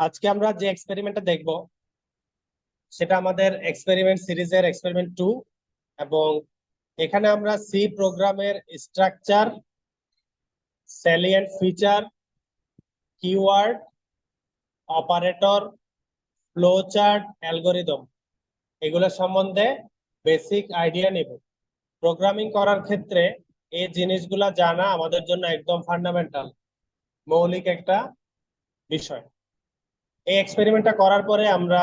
আজকে আমরা যে এক্সপেরিমেন্টটা দেখব সেটা আমাদের এক্সপেরিমেন্ট সিরিজের এক্সপেরিমেন্ট 2 এবং এখানে আমরা সি প্রোগ্রামের structure, salient feature, keyword, operator, flow chart, algorithm এগুলো সম্বন্ধে বেসিক আইডিয়া নেব। প্রোগ্রামিং করার ক্ষেত্রে এই জিনিসগুলা জানা আমাদের জন্য একদম ফান্ডামেন্টাল, মৌলিক একটা বিষয়। এই এক্সপেরিমেন্টটা করার পরে আমরা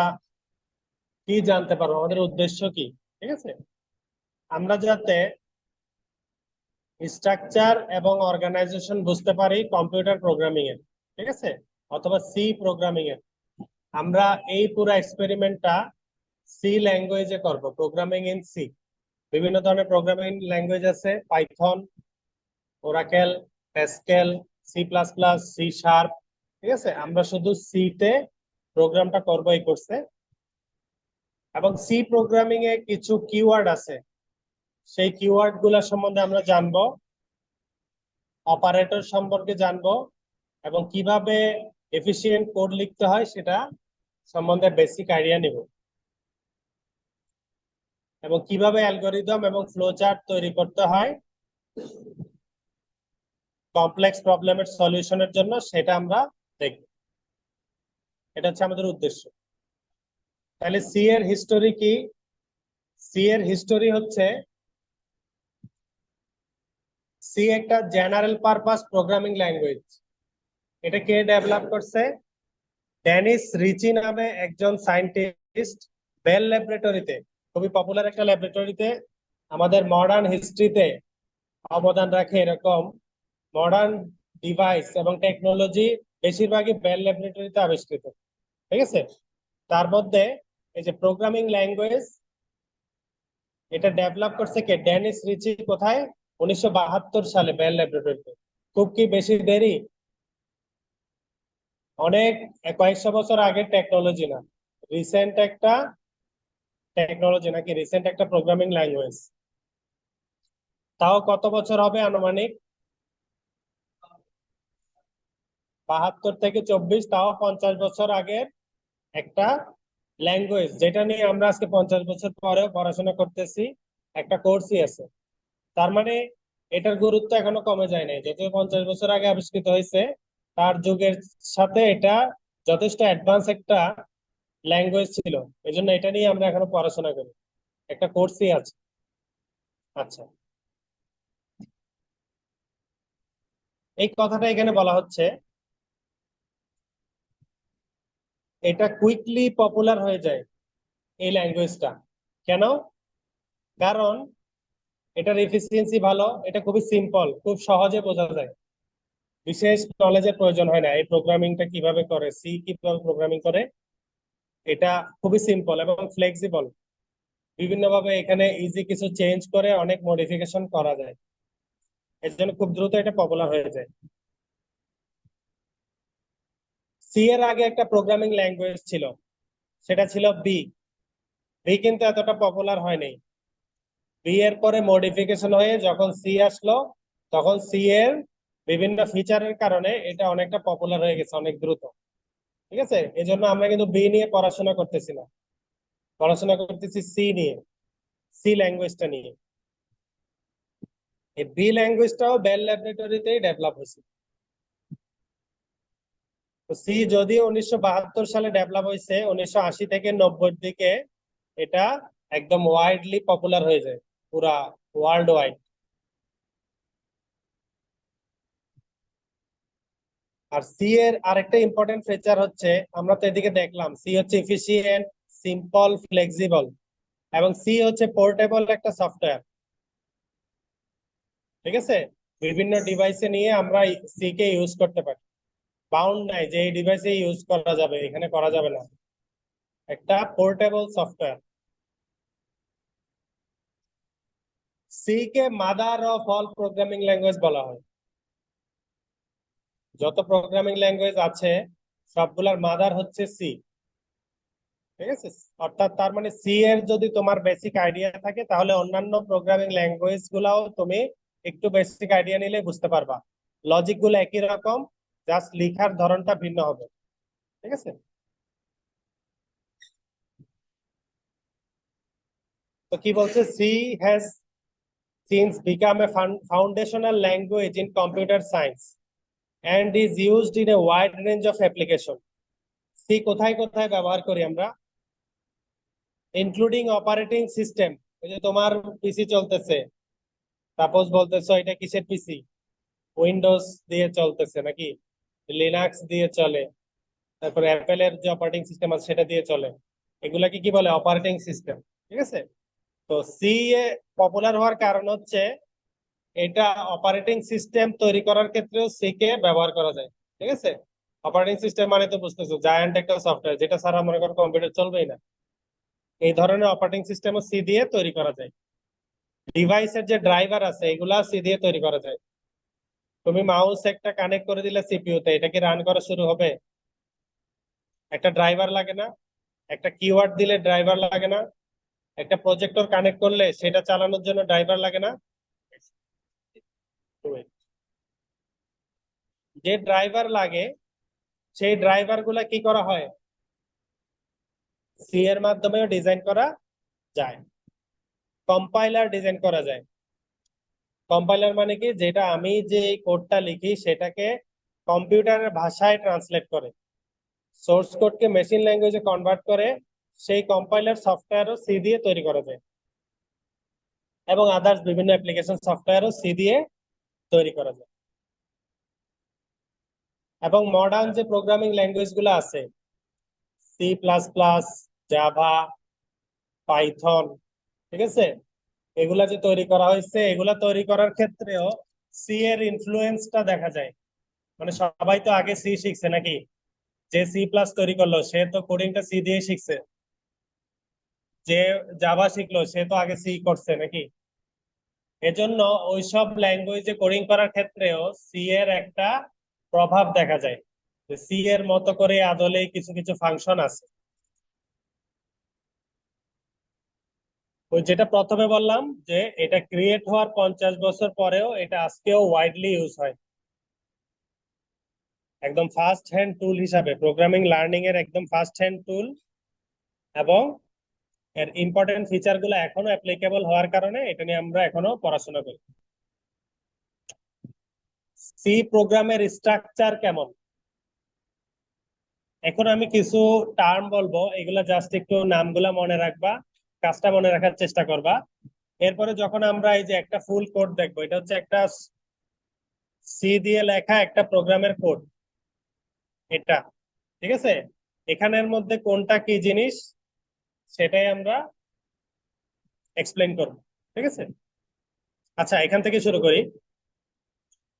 কি জানতে পারবো, আমাদের উদ্দেশ্য কি? ঠিক আছে, আমরা যাতে স্ট্রাকচার এবং অর্গানাইজেশন বুঝতে পারি কম্পিউটার প্রোগ্রামিং এর, ঠিক আছে, অথবা সি প্রোগ্রামিং এর। আমরা এই পুরো এক্সপেরিমেন্টটা সি ল্যাঙ্গুয়েজে করব, প্রোগ্রামিং ইন সি। বিভিন্ন ধরনের প্রোগ্রামিং ল্যাঙ্গুয়েজ আছে, Python, Oracle, Pascal, C plus plus, C sharp. ঠিক আছে, আমরা শুধু সি তে প্রোগ্রামটা করব এই কোর্সে। এবং সি প্রোগ্রামিং এ কিছু কিওয়ার্ড আছে, সেই কিওয়ার্ড গুলা সম্বন্ধে আমরা জানবো, অপারেটর সম্পর্কে জানবো, এবং কিভাবে এফিশিয়েন্ট কোড লিখতে হয় সেটা সম্বন্ধে বেসিক আইডিয়া নিব, এবং কিভাবে অ্যালগরিদম এবং ফ্লো চার্ট তৈরি করতে হয় কমপ্লেক্স প্রবলেমের সলিউশনের জন্য, সেটা আমরা দেখব। এটা হচ্ছে আমাদের উদ্দেশ্য। তাহলে সি এর হিস্টোরি কি? সি এর হিস্টোরি হচ্ছে, সি একটা জেনারেল পারপাস প্রোগ্রামিং ল্যাঙ্গুয়েজ। এটা কে ডেভেলপ করছে? ডেনিস রিচি নামে একজন সায়েন্টিস্ট বেল ল্যাবরেটরিতে, খুবই পপুলার একটা ল্যাবরেটরিতে, আমাদের মডার্ন হিস্ট্রিতে অবদান রাখে এরকম মডার্ন ডিভাইস এবং টেকনোলজি বেশিরভাগই বেল ল্যাবরেটরিতে আবিষ্কৃত। ঠিক আছে, তার মধ্যে এই যে প্রোগ্রামিং ল্যাঙ্গুয়েজ, এটা ডেভেলপ করছে কে? ডেনিস রিচি। কোথায়? 1972 সালে বেল ল্যাবরেটরিতে। খুব কি বেশি দেরি? অনেক, কয়েকশো বছর আগের টেকনোলজি না, রিসেন্ট একটা টেকনোলজি, নাকি রিসেন্ট একটা প্রোগ্রামিং ল্যাঙ্গুয়েজ। তাও কত বছর হবে আনুমানিক? 72 থেকে 24, তাও 50 বছর আগের একটা ল্যাঙ্গুয়েজ, যেটা নিয়ে আমরা আজকে 50 বছর পরেও পড়াশোনা করতেছি, একটা কোর্সই আছে। তার মানে এটার গুরুত্ব এখনো কমে যায় নাই। যদিও 50 বছর আগে আবিষ্কৃত হয়েছে, তার যুগের সাথে এটা যথেষ্ট অ্যাডভান্স একটা ল্যাঙ্গুয়েজ ছিল। এই জন্য এটা নিয়ে আমরা এখনো পড়াশোনা করি, একটা কোর্সই আছে। আচ্ছা, এই কথাটা এখানে বলা হচ্ছে, এটা কুইকলি পপুলার হয়ে যায় এই ল্যাঙ্গুয়েজটা। কেন? কারণ এটার এফিসিয়েন্সি ভালো, এটা খুবই সিম্পল, খুব সহজে বোঝা যায়, বিশেষ নলেজের প্রয়োজন হয় না। এই প্রোগ্রামিংটা কিভাবে করে, সি কিভাবে প্রোগ্রামিং করে, এটা খুবই সিম্পল এবং ফ্লেক্সিবল। বিভিন্ন ভাবে এখানে ইজি কিছু চেঞ্জ করে অনেক মডিফিকেশন করা যায়, এর জন্য খুব দ্রুত এটা পপুলার হয়ে যায়। সি এর আগে একটা প্রোগ্রামিং ল্যাঙ্গুয়েজ ছিল, সেটা ছিল বি। বি কিন্তু এতটা পপুলার হয়নি। বি এর পরে মডিফিকেশন হয়ে যখন সি আসলো, তখন সি এর বিভিন্ন ফিচারের কারণে এটা অনেকটা পপুলার হয়ে গেছে অনেক দ্রুত। ঠিক আছে, এই জন্য আমরা কিন্তু বি নিয়ে পড়াশোনা করতেছি না, পড়াশোনা করতেছি সি নিয়ে, সি ল্যাঙ্গুয়েজটা নিয়ে। এই বি ল্যাঙ্গুয়েজটাও বেল ল্যাবরেটরিতেই ডেভেলপ হয়েছে। তো সি যদিও 1972 সালে ডেভেলপ হয়েছে, 1980 থেকে 90-এর দিকে এটা একদম ওয়াইডলি পপুলার হয়ে যায় পুরা ওয়ার্ল্ড ওয়াইড। আর সি এর আরেকটা ইম্পর্টেন্ট ফিচার হচ্ছে, আমরা তো এদিকে দেখলাম সি হচ্ছে এফিশিয়েন্ট, সিম্পল, ফ্লেক্সিবল, এবং সি হচ্ছে পোর্টেবল একটা সফটওয়্যার। ঠিক আছে, বিভিন্ন ডিভাইসে নিয়ে আমরা সি কে ইউজ করতে পারি, বাউন্ড নাই যে এই ডিভাইসে ইউজ করা যাবে, এখানে করা যাবে না, একটা পোর্টেবল সফটওয়্যার। সি কে mother of all programming language বলা হয়। যত প্রোগ্রামিং ল্যাঙ্গুয়েজ আছে সবগুলার মাদার হচ্ছে সি। ঠিক আছে, অর্থাৎ তার মানে সি এর যদি তোমার বেসিক আইডিয়া থাকে, তাহলে অন্যান্য প্রোগ্রামিং ল্যাঙ্গুয়েজ গুলাও তুমি একটু বেসিক আইডিয়া নিলে বুঝতে পারবা। লজিক গুলো একই রকম, জাস্ট লিখার ধরনটা ভিন্ন হবে। ঠিক আছে, তো কি বলছে, she has since become a foundational language in computer science and is used in a wide range of application. C কোথায় কোথায় ব্যবহার করি আমরা? ইনক্লুডিং অপারেটিং সিস্টেম, এই যে তোমার পিসি চলতেছে, সাপোজ বলতেছো এটা কিসের পিসি, উইন্ডোজ দিয়ে চলতেছে নাকি লিনাক্স দিয়ে চলে, তারপর অ্যাপেলের যে অপারেটিং সিস্টেম আছে সেটা দিয়ে চলে, এগুলাকে কি বলে? Operating system. ঠিক আছে, তো সি এ পপুলার হওয়ার কারণ হচ্ছে এটা অপারেটিং সিস্টেম তৈরি করার ক্ষেত্রেও সি কে ব্যবহার করা যায়। ঠিক আছে, অপারেটিং সিস্টেম মানে তো বুঝতেছো জায়ান্ট একটা সফটওয়্যার যেটা ছাড়া মনে করো কম্পিউটার চলবেই না। এই ধরনের অপারেটিং সিস্টেমও সি দিয়ে তৈরি করা যায়। ডিভাইসের যে ড্রাইভার আছে এগুলা সি দিয়ে তৈরি করা যায়। তুমি মাউস একটা কানেক্ট করে দিলে সিপিইউ তে, এটা কি রান করা শুরু হবে? একটা ড্রাইভার লাগে না? একটা কিওয়ার্ড দিলে ড্রাইভার লাগে না? একটা প্রজেক্টর কানেক্ট করলে সেটা চালানোর জন্য ড্রাইভার লাগে না? যে ড্রাইভার লাগে সেই ড্রাইভার গুলা কি করা হয়? সি এর মাধ্যমেও ডিজাইন করা যায়, কম্পাইলার ডিজাইন করা যায়। কম্পাইলার মানে কি, যেটা আমি যে কোডটা লিখি সেটাকে কম্পিউটারের ভাষায় ট্রান্সলেট করে, সোর্স কোডকে মেশিন ল্যাঙ্গুয়েজে কনভার্ট করে, সেই কম্পাইলার সফটওয়্যারও সি দিয়ে তৈরি করা যায়, এবং আদার্স বিভিন্ন অ্যাপ্লিকেশন সফটওয়্যারও সি দিয়ে তৈরি করা যায়। এবং মডার্ন যে প্রোগ্রামিং ল্যাঙ্গুয়েজ গুলো আছে, C plus plus, Java, Python, ঠিক আছে, এগুলা যে তৈরি করা হয়েছে এগুলা তৈরি করার ক্ষেত্রেও সি এর ইনফ্লুয়েন্সটা দেখা যায়। মানে সবাই তো আগে সি শিখছে নাকি, যে সি প্লাস তৈরি করলো সে তো কোডিংটা সি দিয়ে শিখছে, যে জাভা শিখলো সে তো আগে সি করছে নাকি। এজন্য ওইসব ল্যাঙ্গুয়েজে কোডিং করার ক্ষেত্রেও সি এর একটা প্রভাব দেখা যায়, যে সি এর মতো করে আদলে কিছু কিছু ফাংশন আছে। ওই যেটা প্রথমে বললাম যে এটা ক্রিয়েট হওয়ার 50 বছর পরেও এটা আজকেও ওয়াইডলি ইউজ হয়, একদম ফার্স্ট হ্যান্ড টুল হিসাবে, প্রোগ্রামিং লার্নিং এর একদম ফার্স্ট হ্যান্ড টুল। এবং এর ইম্পর্টেন্ট ফিচার গুলো এখনো অ্যাপ্লিকেবল হওয়ার কারণে এটা নিয়ে আমরা এখনো পড়াশোনা করি। সি প্রোগ্রামের স্ট্রাকচার কেমন? এখন আমি কিছু টার্ম বলবো, এগুলা জাস্ট একটু নামগুলা মনে রাখবা, কাজটা মনে রাখার চেষ্টা করবা। এরপরে যখন আমরা এই যে একটা ফুল কোড দেখবো, এটা হচ্ছে একটা সি দিয়ে লেখা একটা প্রোগ্রামের কোড, এটা ঠিক আছে, এখানের মধ্যে কোনটা কি জিনিস সেটাই আমরা এক্সপ্লেন করব। ঠিক আছে, আচ্ছা এখান থেকে শুরু করি।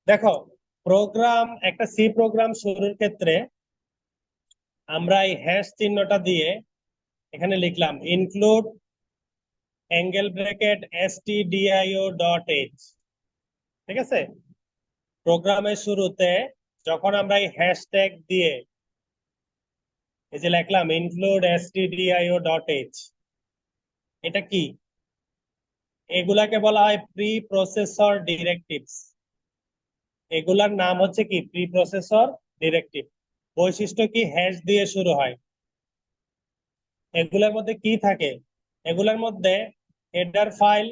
দেখো, প্রোগ্রাম, একটা সি প্রোগ্রাম শুরুর ক্ষেত্রে আমরা এই হ্যাশ চিহ্নটা দিয়ে এখানে লিখলাম ইনক্লুড অ্যাঙ্গেল ব্র্যাকেট stdio.h। ঠিক আছে, প্রোগ্রামের শুরুতে যখন আমরা এই হ্যাশট্যাগ দিয়ে এই যে লিখলাম ইনক্লুড stdio.h, এটা কি? এগুলাকে বলা হয় প্রি প্রসেসর ডিরেক্টিভস। এগুলার নাম হচ্ছে কি? Pre processor directive. বৈশিষ্ট্য কি? হ্যাশ দিয়ে শুরু হয়। এগুলোর মধ্যে কি থাকে? এগুলোর মধ্যে হেডার ফাইল,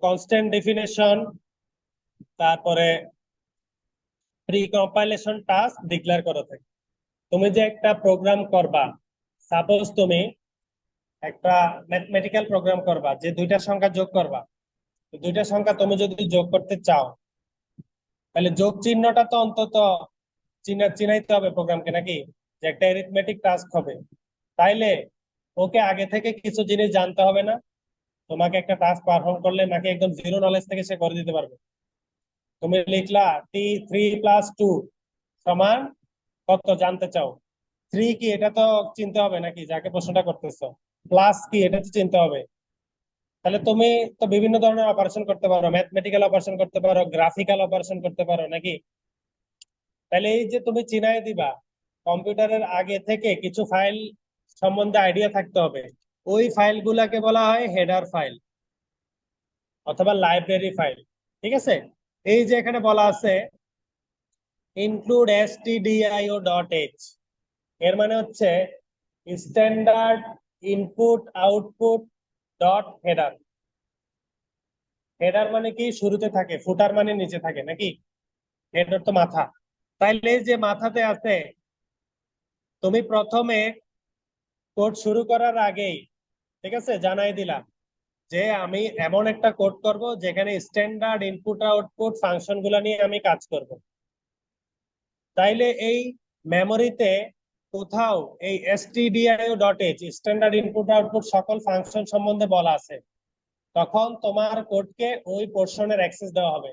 কনস্ট্যান্ট ডেফিনেশন, তারপরে প্রি কম্পাইলেশন টাস্ক ডিক্লেয়ার করা থাকে। তুমি যে একটা প্রোগ্রাম করবা, সাপোজ তুমি একটা ম্যাথমেটিক্যাল প্রোগ্রাম করবা, যে দুইটা সংখ্যা যোগ করবা, দুইটা সংখ্যা তুমি যদি যোগ করতে চাও তাহলে যোগ চিহ্নটা তো অন্তত চিনাইতে হবে প্রোগ্রামকে নাকি, যে একটা অ্যারিথমেটিক টাস্ক হবে। তাইলে ওকে আগে থেকে কিছু জিনিস জানতে হবে না? তোমাকে একটা টাস্ক পারফর্ম করলে নাকি একদম জিরো নলেজ থেকে সে করে দিতে পারবে? তুমি লিখলা 3+2 সমান কত জানতে চাও, 3 কি এটা তো চিনতে হবে নাকি, যাকে প্রশ্নটা করতেছো। প্লাস কি এটা তো চিনতে হবে। তাহলে তুমি তো বিভিন্ন ধরনের অপারেশন করতে পারো, ম্যাথমেটিক্যাল অপারেশন করতে পারো, গ্রাফিক্যাল অপারেশন করতে পারো নাকি। তাহলে এই যে তুমি চিনাই দিবা, কম্পিউটারের আগে থেকে কিছু ফাইল সম্বন্ধে আইডিয়া থাকতে হবে। ওই ফাইল গুলাকে বলা হয় হেডার ফাইল অথবা লাইব্রেরি ফাইল। ঠিক আছে, এই যে এখানে বলা আছে include stdio.h, এর মানে হচ্ছে standard input output dot header. Header মানে কি শুরুতে থাকে, ফুটার মানে নিচে থাকে নাকি? হেডার তো মাথা। তাইলে যে মাথাতে আছে, তুমি প্রথমে কোড শুরু করার আগেই, ঠিক আছে, জানাই দিলাম যে আমি এমন একটা কোড করব যেখানে স্ট্যান্ডার্ড ইনপুট আউটপুট ফাংশন গুলা নিয়ে আমি কাজ করব। তাইলে এই মেমোরিতে কোথাও এই stdio.h স্ট্যান্ডার্ড ইনপুট আউটপুট সকল ফাংশন সম্বন্ধে বলা আছে, তখন তোমার কোডকে ওই পোর্শনের অ্যাক্সেস দেওয়া হবে।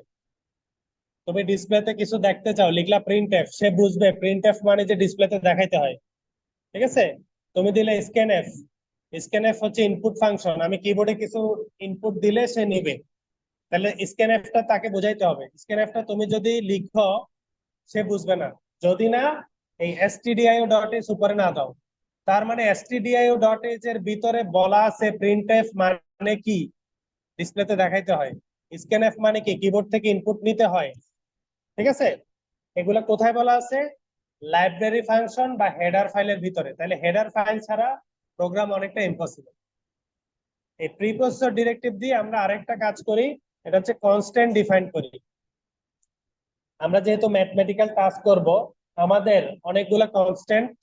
তুমি ডিসপ্লেতে কিছু দেখতে চাও, লিখলা প্রিন্টএফ, সে বুঝবে প্রিন্টএফ মানে যে ডিসপ্লেতে দেখাইতে হয়, ঠিক আছে। তুমি দিলে স্ক্যানএফ, স্ক্যানএফ হচ্ছে ইনপুট ফাংশন, আমি কিবোর্ডে কিছু ইনপুট দিলে সে নিবে, তাহলে স্ক্যানএফটা তাকে বোঝাইতে হবে। স্ক্যানএফটা তুমি যদি লিখো সে বুঝবে না, যদি না এই stdio.h উপরে না দাও। তার মানে stdio.h এর ভিতরে বলা আছে প্রিন্টএফ মানে কি ডিসপ্লেতে দেখাইতে হয়, স্ক্যানএফ মানে কি কিবোর্ড থেকে ইনপুট নিতে হয়, ঠিক আছে। এগুলা কোথায় বলা আছে? লাইব্রেরি ফাংশন বা হেডার ফাইলের ভিতরে। তাহলে হেডার ফাইল ছাড়া প্রোগ্রাম অনেকটা ইম্পসিবল। এই প্রিপ্রসেসর ডিরেক্টিভ দিয়ে আমরা আরেকটা কাজ করি, এটা হচ্ছে কনস্ট্যান্ট ডিফাইন করি। আমরা যেহেতু ম্যাথমেটিক্যাল টাস্ক করব, আমাদের অনেকগুলা কনস্ট্যান্ট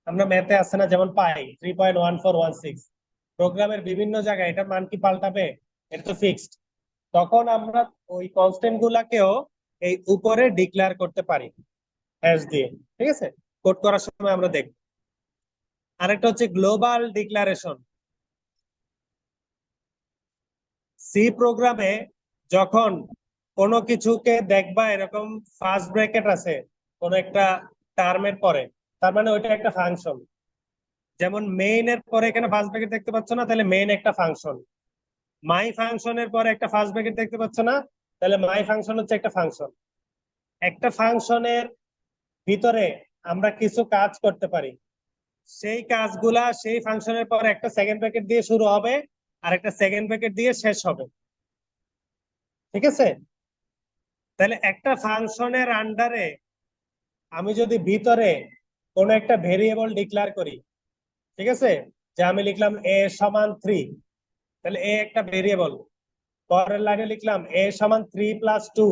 আমরা ম্যাথে আছে না, যেমন পাই 3.1416, প্রোগ্রামের বিভিন্ন জায়গায় এটার মান কি পাল্টাবে? এটা তো ফিক্সড। তখন আমরা ওই কনস্ট্যান্ট গুলাকেও এই উপরে ডিক্লেয়ার করতে পারি হ্যাশ দিয়ে, ঠিক আছে। কোড করার সময় আমরা দেখব। আরেকটা হচ্ছে গ্লোবাল ডিক্লারেশন। সি প্রোগ্রামে যখন কোনো কিছুকে দেখবা এরকম ফার্স্ট ব্র্যাকেট আছে কোন একটা টার্মের পরে, তার মানে ওইটা একটা ফাংশন। যেমন মেইন এর পরে এখানে ফার্স্ট ব্র্যাকেট দেখতে পাচ্ছ না, তাহলে মেইন একটা ফাংশন। মাই ফাংশনের পরে একটা ফার্স্ট ব্র্যাকেট দেখতে পাচ্ছ না, তাহলে মাই ফাংশন হচ্ছে একটা ফাংশন। একটা ফাংশনের ভিতরে আমরা কিছু কাজ করতে পারি, সেই কাজগুলা সেই ফাংশনের পরে একটা সেকেন্ড ব্র্যাকেট দিয়ে শুরু হবে আর একটা সেকেন্ড ব্র্যাকেট দিয়ে শেষ হবে, ঠিক আছে। তাহলে একটা ফাংশনের আন্ডারে আমি যদি ভিতরে কোন একটা ভেরিয়েবল ডিক্লেয়ার করি, ঠিক আছে, যে আমি লিখলাম a সমান 3, তাহলে a একটা ভেরিয়েবল। পরের লাইনে লিখলাম a সমান 3 প্লাস 2,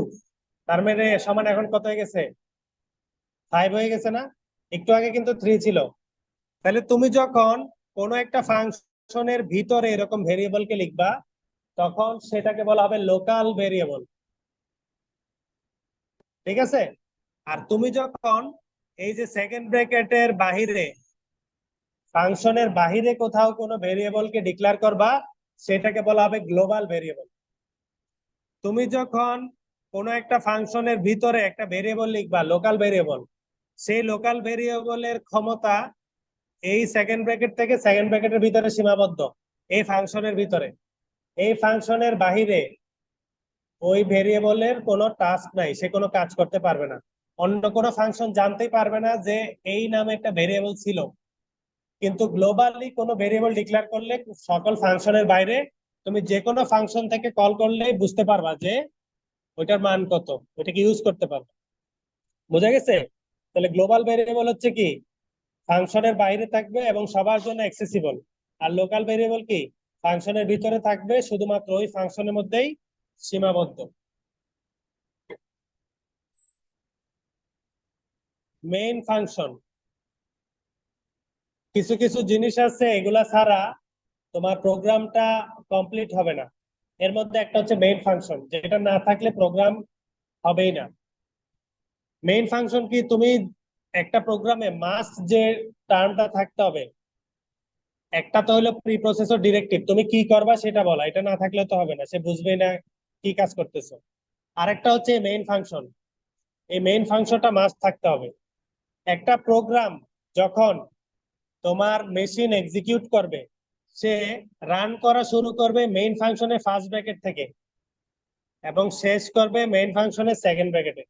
তার মানে a সমান এখন কত হয়ে গেছে? 5 হয়ে গেছে না? একটু আগে কিন্তু 3 ছিল। তাহলে তুমি যখন কোনো একটা ফাংশনের ভিতরে এরকম ভেরিয়েবলকে লিখবা, তখন সেটাকে বলা হবে লোকাল ভেরিয়েবল, ঠিক আছে। আর তুমি যখন এই যে সেকেন্ড ব্র্যাকেটের বাহিরে, ফাংশনের বাহিরে কোথাও কোনো ভেরিয়েবলকে ডিক্লেয়ার করবা, সেটাকে বলা হবে গ্লোবাল ভেরিয়েবল। তুমি যখন কোনো একটা ফাংশনের ভিতরে একটা ভেরিয়েবল লিখবা লোকাল ভেরিয়েবল, সেই লোকাল ভেরিয়েবলের ক্ষমতা এই সেকেন্ড ব্র্যাকেট থেকে সেকেন্ড ব্র্যাকেটের ভিতরে সীমাবদ্ধ, এই ফাংশনের ভিতরে। এই ফাংশনের বাহিরে ওই ভেরিয়েবলের কোনো টাস্ক নাই, সে কোনো কাজ করতে পারবে না। অন্য কোনো ফাংশন জানতেই পারবে না যে এই নামে একটা ভেরিয়েবল ছিল। কিন্তু গ্লোবালি কোনো ভেরিয়েবল ডিক্লেয়ার করলে সকল ফাংশনের বাইরে তুমি যে কোনো ফাংশন থেকে কল করলেই বুঝতে পারবা যে ওইটার মান কত, ওইটাকে ইউজ করতে পারবে। বোঝা গেছে? তাহলে গ্লোবাল ভেরিয়েবল হচ্ছে কি, ফাংশনের বাইরে থাকবে এবং সবার জন্য অ্যাক্সেসিবল। আর লোকাল ভেরিয়েবল কি, ফাংশনের ভিতরে থাকবে, শুধুমাত্র ওই ফাংশনের মধ্যেই সীমাবদ্ধ। মেইন ফাংশন, কিছু কিছু জিনিস আছে এগুলা ছাড়া তোমার প্রোগ্রামটা কমপ্লিট হবে না। এর মধ্যে একটা হচ্ছে মেইন ফাংশন, যেটা না থাকলে প্রোগ্রাম হবেই না। মেইন ফাংশন কি, তুমি একটা প্রোগ্রামে মাস্ট যে টার্মটা থাকতে হবে, একটা তো হলো প্রি প্রসেসর ডিরেক্টিভ, তুমি কি করবা সেটা বলা, এটা না থাকলে তো হবে না, সে বুঝবেই না কি কাজ করতেছো। আরেকটা হচ্ছে মেইন ফাংশন, এই মেইন ফাংশনটা মাস্ট থাকতে হবে। একটা প্রোগ্রাম যখন তোমার মেশিন এক্সিকিউট করবে, সে রান করা শুরু করবে মেইন ফাংশনের ফার্স্ট ব্র্যাকেট থেকে এবং শেষ করবে মেইন ফাংশনের সেকেন্ড ব্র্যাকেটে,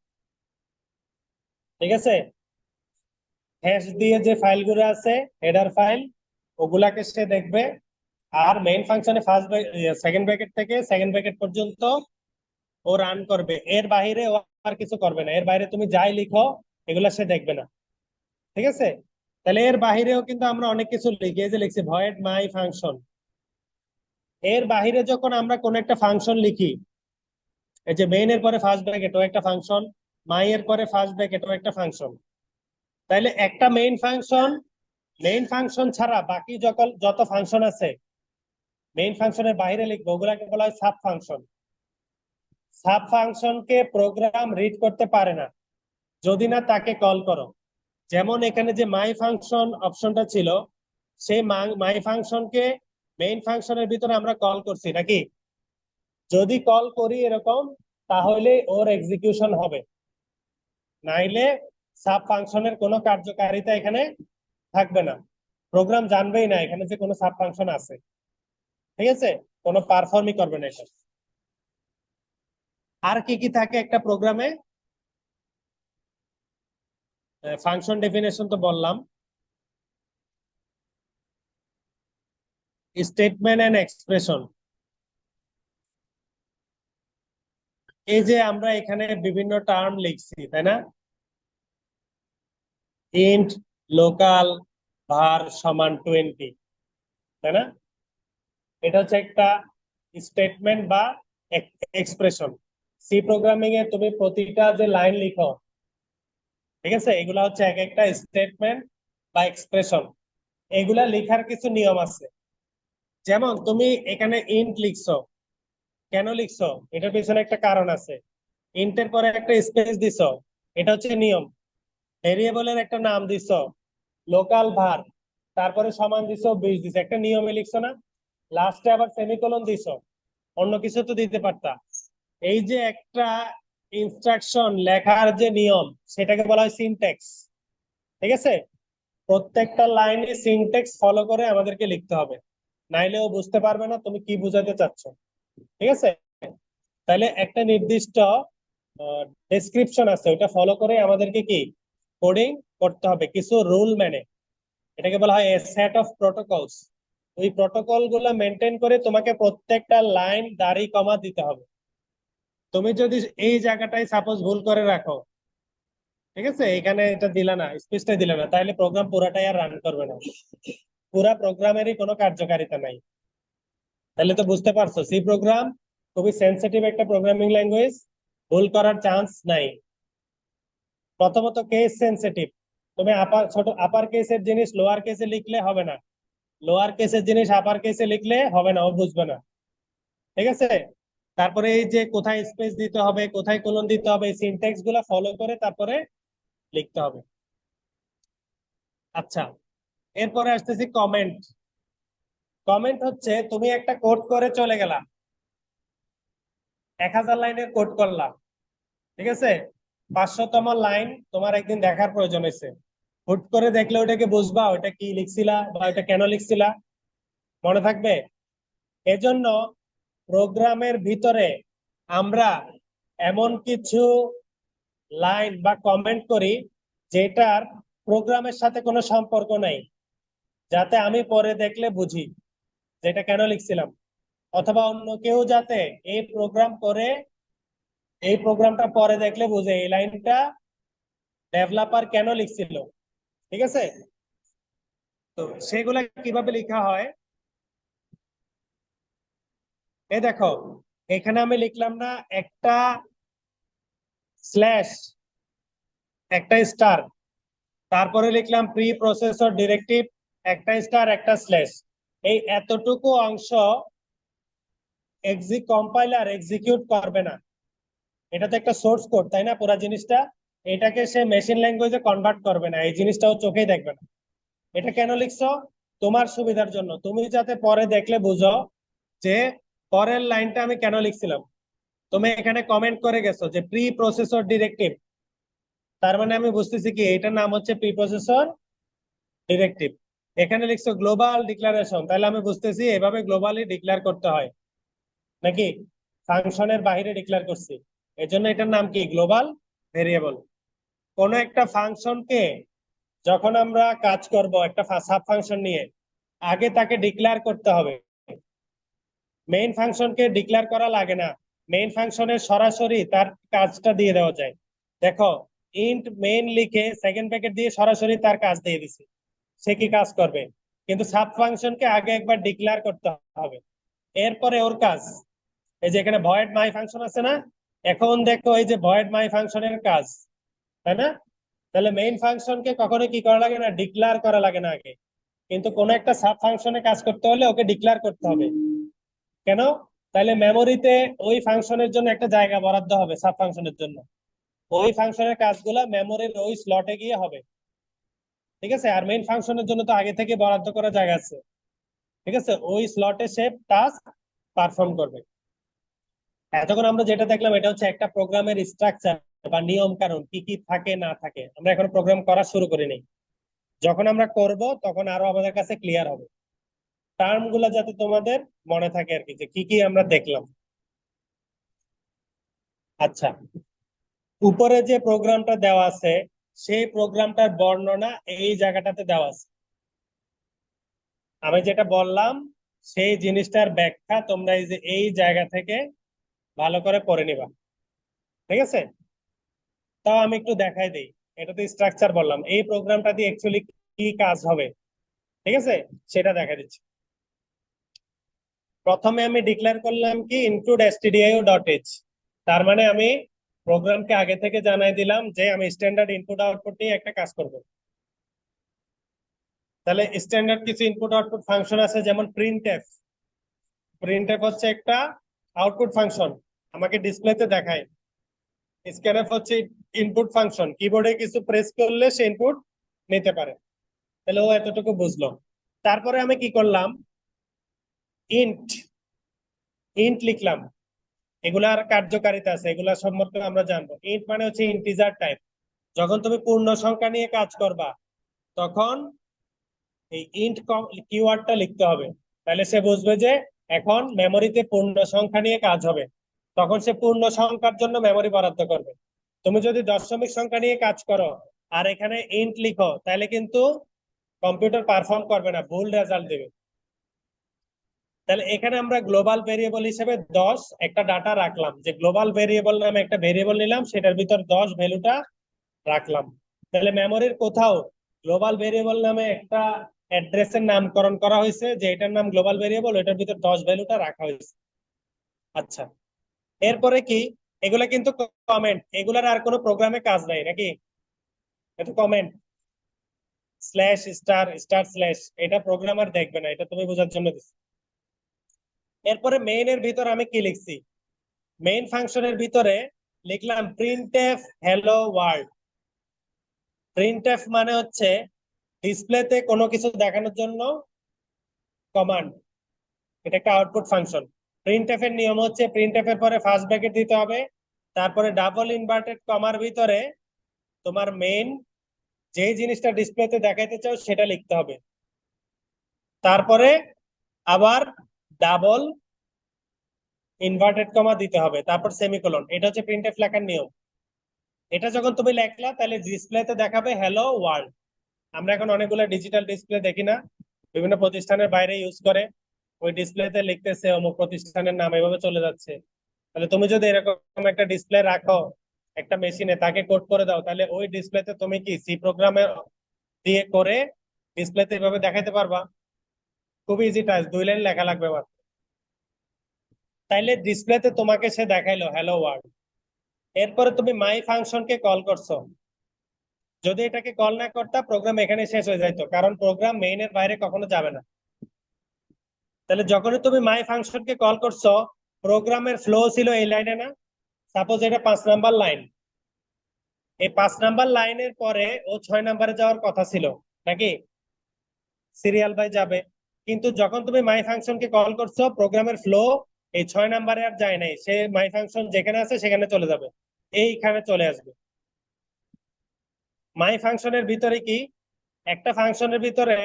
ঠিক আছে। হ্যাশ দিয়ে যে ফাইলগুলো আছে হেডার ফাইল, ওগুলাকে সে দেখবে। আর মেইন ফাংশনে ফার্স্ট সেকেন্ড ব্র্যাকেট থেকে সেকেন্ড ব্র্যাকেট পর্যন্ত ও রান করবে, এর বাইরে ও আর কিছু করবে না। এর বাইরে তুমি যাই লিখো এগুলা সে দেখবে না, ঠিক আছে। তাহলে এর বাহিরেও কিন্তু আমরা অনেক কিছু লিখি, এই যে লিখছি ভয়েড মাই ফাংশন। এর বাহিরে যখন আমরা কোন একটা ফাংশন লিখি, এই যে মেইন এর পরে ফার্স্ট ব্র্যাকেট ও একটা ফাংশন, মাই এর পরে ফার্স্ট ব্র্যাকেট ও একটা ফাংশন। তাইলে একটা মেইন ফাংশন ছাড়া বাকি যত ফাংশন আছে মেইন ফাংশনের বাইরে লিখবো, ওগুলাকে বলা হয় সাব ফাংশন। সাব ফাংশনকে প্রোগ্রাম রিড করতে পারে না যদি না তাকে কল করো। যেমন এখানে যে মাই ফাংশন অপশনটা ছিল, সেই মাই ফাংশনকে মেইন ফাংশনের ভিতরে আমরা কল করছি নাকি? যদি কল করি এরকম, তাহলে ওর এক্সিকিউশন হবে, নাইলে সাব ফাংশনের কোনো কার্যকারিতা এখানে থাকবে না। প্রোগ্রাম জানবেই না এখানে যে কোনো সাব ফাংশন আছে, ঠিক আছে? কোনো পারফর্মই করবে না এটা। আর কি কি থাকে একটা প্রোগ্রামে? ফাংশন ডেফিনেশন তো বললাম, স্টেটমেন্ট এন্ড এক্সপ্রেশন। এই যে আমরা এখানে বিভিন্ন টার্ম লিখছি, তাই না? ইন্ট, লোকাল, var সমান 20, তাই না? এটা হচ্ছে একটা স্টেটমেন্ট বা এক্সপ্রেশন। সি প্রোগ্রামিং এ তুমি প্রতিটা যে লাইন লিখো, ঠিক আছে, এগুলা হচ্ছে এক একটা স্টেটমেন্ট বা এক্সপ্রেশন। এগুলা লেখার কিছু নিয়ম আছে। যেমন তুমি এখানে ইন্ট লিখছো, কেন লিখছো? এটার পিছনে একটা কারণ আছে। ইন্টের পরে একটা স্পেস দিছো, এটা হচ্ছে নিয়ম। ভেরিয়েবলের একটা নাম দিছো, লোকাল var, তারপরে সমান দিছো 20 দিছো, একটা নিয়মে লিখছো না? লাস্টে আবার সেমিকোলন দিছো, অন্য কিছু তো দিতে পারতা। এই যে একটা ইনস্ট্রাকশন লেখার যে নিয়ম, সেটাকে বলা হয় সিনট্যাক্স, ঠিক আছে? প্রত্যেকটা লাইনে সিনট্যাক্স ফলো করে আমাদেরকে লিখতে হবে, নাইলে ও বুঝতে পারবে না তুমি কি বোঝাতে চাচ্ছ, ঠিক আছে? তাহলে একটা নির্দিষ্ট ডেসক্রিপশন আছে, ওটা ফলো করে আমাদেরকে কি কোডিং করতে হবে কিছু রুল মেনে। এটাকে বলা হয় সেট অফ প্রোটোকলস। ওই প্রোটোকল গুলো মেনটেন করে তোমাকে প্রত্যেকটা লাইন দাড়ি কমা দিতে হবে। তুমি যদি এই জায়গাটাই সাপোজ ভুল করে রাখো, ঠিক আছে, এখানে এটা দিলা না, স্পেসটা দিলা না, তাহলে প্রোগ্রাম পুরাটাই আর রান করবে না, পুরা প্রোগ্রামেরই কোনো কার্যকারিতা নাই। তাহলে তো বুঝতে পারছো সি প্রোগ্রাম খুবই সেনসিটিভ একটা প্রোগ্রামিং ল্যাঙ্গুয়েজ, ভুল করার চান্স নাই। প্রথমত কেস সেনসিটিভ, তুমি আপার কেসের জিনিস লোয়ার কেসে লিখলে হবে না, লোয়ার কেসের জিনিস আপার কেসে লিখলে হবে না, ও বুঝবে না, ঠিক আছে? তারপরে এই যে কোথায় স্পেস দিতে হবে, কোথায় কোলন দিতে হবে, সিনট্যাক্স গুলা ফলো করে তারপরে লিখতে হবে। আচ্ছা, এরপরে আসতেছি কমেন্ট। কমেন্ট হচ্ছে তুমি একটা কোড করে চলে গেলা, 1000 লাইনের কোড করলাম, ঠিক আছে? 500তম লাইন তোমার একদিন দেখার প্রয়োজন হয়েছে, হুট করে দেখলে ওটাকে বুঝবা ওটা কি লিখছিলা বা ওটা কেন লিখছিলা? মনে থাকবে? এজন্য প্রোগ্রামের ভিতরে আমরা এমন কিছু লাইন বা কমেন্ট করি যেটার প্রোগ্রামের সাথে কোনো সম্পর্ক নাই, যাতে আমি পরে দেখলে বুঝি যেটা কেন লিখছিলাম, অথবা অন্য কেউ যাতে এই প্রোগ্রাম করে এই প্রোগ্রামটা পরে দেখলে বুঝে এই লাইনটা ডেভেলপার কেন লিখছিল, ঠিক আছে? তো সেগুলা কিভাবে লেখা হয়, এই দেখো, এখানে আমি লিখলাম না একটা স্ল্যাশ, একটা স্টার, তারপরে লিখলাম প্রি প্রসেসর ডিরেক্টিভ, একটা স্টার একটা স্ল্যাশ। এই এতটুকু অংশ কম্পাইলার এক্সিকিউট করবে না, এটা তো একটা সোর্স কোড, তাই না? পুরো জিনিসটা, এটাকে সে মেশিন ল্যাঙ্গুয়েজে কনভার্ট করবে না, এই জিনিসটাও চোখেই দেখবে না। এটা কেন লিখছো? তোমার সুবিধার জন্য, তুমি যাতে পরে দেখলে বুঝো যে পরের লাইনটা আমি কেন লিখছিলাম। তুমি এখানে কমেন্ট করে গেছো যে প্রি প্রসেসর ডিরেক্টিভ, তার মানে আমি বুঝতেছি কি এটার নাম হচ্ছে প্রি প্রসেসর ডিরেক্টিভ। এখানে লিখছো গ্লোবাল ডিক্লারেশন, তাহলে আমি বুঝতেছি এভাবে গ্লোবালি ডিক্লেয়ার করতে হয় নাকি, ফাংশনের বাইরে ডিক্লেয়ার করছি, এজন্য এটার নাম কি গ্লোবাল ভেরিয়েবল। কোন একটা ফাংশনকে যখন আমরা কাজ করব একটা সাব ফাংশন নিয়ে, আগে তাকে ডিক্লেয়ার করতে হবে। মেইন ফাংশনকে ডিক্লেয়ার করা লাগে না, মেইন ফাংশনের সরাসরি তার কাজটা দিয়ে দেওয়া যায়। দেখো, ইন্ট মেইন লিখে সেকেন্ড ব্র্যাকেট দিয়ে সরাসরি তার কাজ দিয়ে দিছি, সে কি কাজ করবে, কিন্তু সাব ফাংশনকে আগে একবার ডিক্লেয়ার করতে হবে, এরপরে ওর কাজ। এই যে এখানে ভয়েড মাই ফাংশন আছে না, এখন দেখো এই যে ভয়েড মাই ফাংশনের কাজ, তাই না? তাহলে মেইন ফাংশনকে কখনো কি করা লাগে না, ডিক্লেয়ার করা লাগে না আগে, কিন্তু কোন একটা সাব ফাংশনে কাজ করতে হলে ওকে ডিক্লেয়ার করতে হবে। কেন? তাহলে মেমোরিতে ওই ফাংশনের জন্য একটা জায়গা বরাদ্দ হবে সাব ফাংশনের জন্য, ওই ফাংশনের কাজগুলা মেমোরির ওই স্লটে গিয়ে হবে। ঠিক আছে, আর মেইন ফাংশনের জন্য তো আগে থেকে বরাদ্দ করা জায়গা আছে। ঠিক আছে, ওই স্লটে সে টাস্ক পারফর্ম করবে। এতক্ষণ আমরা যেটা দেখলাম এটা হচ্ছে একটা প্রোগ্রামের স্ট্রাকচার বা নিয়ম কানুন, কি কি থাকে না থাকে। আমরা এখন প্রোগ্রাম করা শুরু করিনি, যখন আমরা করব তখন আরো আমাদের কাছে ক্লিয়ার হবে, টার্ম গুলা যাতে তোমাদের মনে থাকে আর কি, যে কি কি আমরা দেখলাম। আচ্ছা, উপরে যে প্রোগ্রামটা দেওয়া আছে সেই প্রোগ্রামটার বর্ণনা এই জায়গাটাতে দেওয়া আছে। আমি যেটা বললাম সেই জিনিসটার ব্যাখ্যা তোমরা এই যে এই জায়গা থেকে ভালো করে পড়ে নিবা। ঠিক আছে, তাও আমি একটু দেখাই দিই। এটা তো স্ট্রাকচার বললাম, এই প্রোগ্রামটা দিয়ে অ্যাকচুয়ালি কি কাজ হবে, ঠিক আছে, সেটা দেখা দিচ্ছি। প্রথমে আমি ডিক্লেয়ার করলাম কি ইনক্লুড stdio.h, তার মানে আমি প্রোগ্রামকে আগে থেকে জানাই দিলাম যে আমি স্ট্যান্ডার্ড ইনপুট আউটপুট নিয়ে একটা কাজ করব। তাহলে স্ট্যান্ডার্ড কিছু ইনপুট আউটপুট ফাংশন আছে, যেমন প্রিন্টএফ। প্রিন্টএফ হচ্ছে একটা আউটপুট ফাংশন, আমাকে ডিসপ্লেতে দেখায়। স্ক্যানএফ হচ্ছে ইনপুট ফাংশন, কিবোর্ডে কিছু প্রেস করলে সে ইনপুট নিতে পারে। তাহলে ও এতটুকু বুঝলো। তারপরে আমি কি করলাম, ইন্ট ইন্ট লিখলাম। এগুলার কার্যকারিতা আছে, এগুলা সম্পর্কে আমরা জানবো। ইন্ট মানে হচ্ছে ইন্টিজার টাইপ। যখন তুমি পূর্ণ সংখ্যা নিয়ে কাজ করবা তখন এই ইন্ট কিওয়ার্ডটা লিখতে হবে, তাহলে সে বুঝবে যে এখন মেমোরিতে পূর্ণ সংখ্যা নিয়ে কাজ হবে, তখন সে পূর্ণ সংখ্যার জন্য মেমোরি বরাদ্দ করবে। তুমি যদি দশমিক সংখ্যা নিয়ে কাজ করো আর এখানে ইন্ট লিখো, তাহলে কিন্তু কম্পিউটার পারফর্ম করবে না, ভুল রেজাল্ট দেবে। তাহলে এখানে আমরা গ্লোবাল ভেরিয়েবল হিসেবে 10 একটা ডাটা রাখলাম, যে গ্লোবাল ভেরিয়েবল নামে একটা ভেরিয়েবল নিলাম, সেটার ভিতর 10 ভ্যালুটা রাখলাম। তাহলে মেমোরির কোথাও গ্লোবাল ভেরিয়েবল নামে একটা অ্যাড্রেসের নামকরণ করা হয়েছে, যে এটার নাম গ্লোবাল ভেরিয়েবল, এটার ভিতর 10 ভ্যালুটা রাখা হয়েছে। আচ্ছা, এরপরে কি, এগুলা কিন্তু কমেন্ট, এগুলার আর কোনো প্রোগ্রামে কাজ নাই নাকি, এটা comment, slash star star slash, এটা প্রোগ্রামার দেখবে না, এটা তুমি বোঝার জন্য দিচ্ছি। এরপরে মেইন এর ভিতর আমি কি লিখছি, মেইন ফাংশনের ভিতরে লিখলাম প্রিন্টএফ হ্যালো ওয়ার্ল্ড। প্রিন্টএফ মানে হচ্ছে ডিসপ্লেতে কোনো কিছু দেখানোর জন্য কমান্ড, এটা একটা আউটপুট ফাংশন। প্রিন্টএফ এর নিয়ম হচ্ছে প্রিন্টএফ এর পরে ফার্স্ট ব্র্যাকেট দিতে হবে, তারপরে ডাবল ইনভার্টেড কমার ভিতরে তোমার মেইন যে জিনিসটা ডিসপ্লেতে দেখাইতে চাও সেটা লিখতে হবে, তারপরে আবার ডাবল ইনভার্টেড কমা দিতে হবে, তারপর সেমিকোলন। এটা হচ্ছে প্রিন্টএফ লেখার নিয়ম। এটা যখন তুমি লেখলা তাহলে ডিসপ্লেতে দেখাবে হ্যালো ওয়ার্ল্ড। আমরা এখন অনেকগুলো ডিজিটাল ডিসপ্লে দেখি না, বিভিন্ন প্রতিষ্ঠানের বাইরে ইউজ করে, ওই ডিসপ্লেতে লিখতেছে অমুক প্রতিষ্ঠানের নাম, এভাবে চলে যাচ্ছে। তাহলে তুমি যদি এরকম একটা ডিসপ্লে রাখো একটা মেশিনে, তাকে কোড করে দাও, তাহলে ওই ডিসপ্লেতে তুমি কি সি প্রোগ্রামে দিয়ে করে ডিসপ্লেতে এভাবে দেখাতে পারবা। খুব ইজি টাস্ক, 2 লাইন লেখা লাগবে মাত্র। তাইলে ডিসপ্লেতে তোমাকে সে দেখাইলো হ্যালো ওয়ার্ল্ড। এরপরে তুমি মাই ফাংশনকে কল করছো, যদি এটাকে কল না করতা প্রোগ্রাম এখানে শেষ হয়ে যাইতো, কারণ প্রোগ্রাম মেইনের বাইরে কখনো যাবে না। তাহলে যখনই তুমি মাই ফাংশনকে কল করছো, প্রোগ্রামের ফ্লো ছিল এই লাইনে না, সাপোজ এটা 5 নাম্বার লাইন, এই 5 নাম্বার লাইনের পরে ও 6 নাম্বারে যাওয়ার কথা ছিল নাকি, সিরিয়াল বাই যাবে। কিন্তু যখন তুমি মাই ফাংশনকে কল করছো, প্রোগ্রামের ফ্লো এই 6 নাম্বারে আর যায় নাই, সে মাই ফাংশন যেখানে আছে সেখানে চলে যাবে, এইখানে চলে আসবে। মাই ফাংশনের ভিতরে কি, একটা ফাংশনের ভিতরে,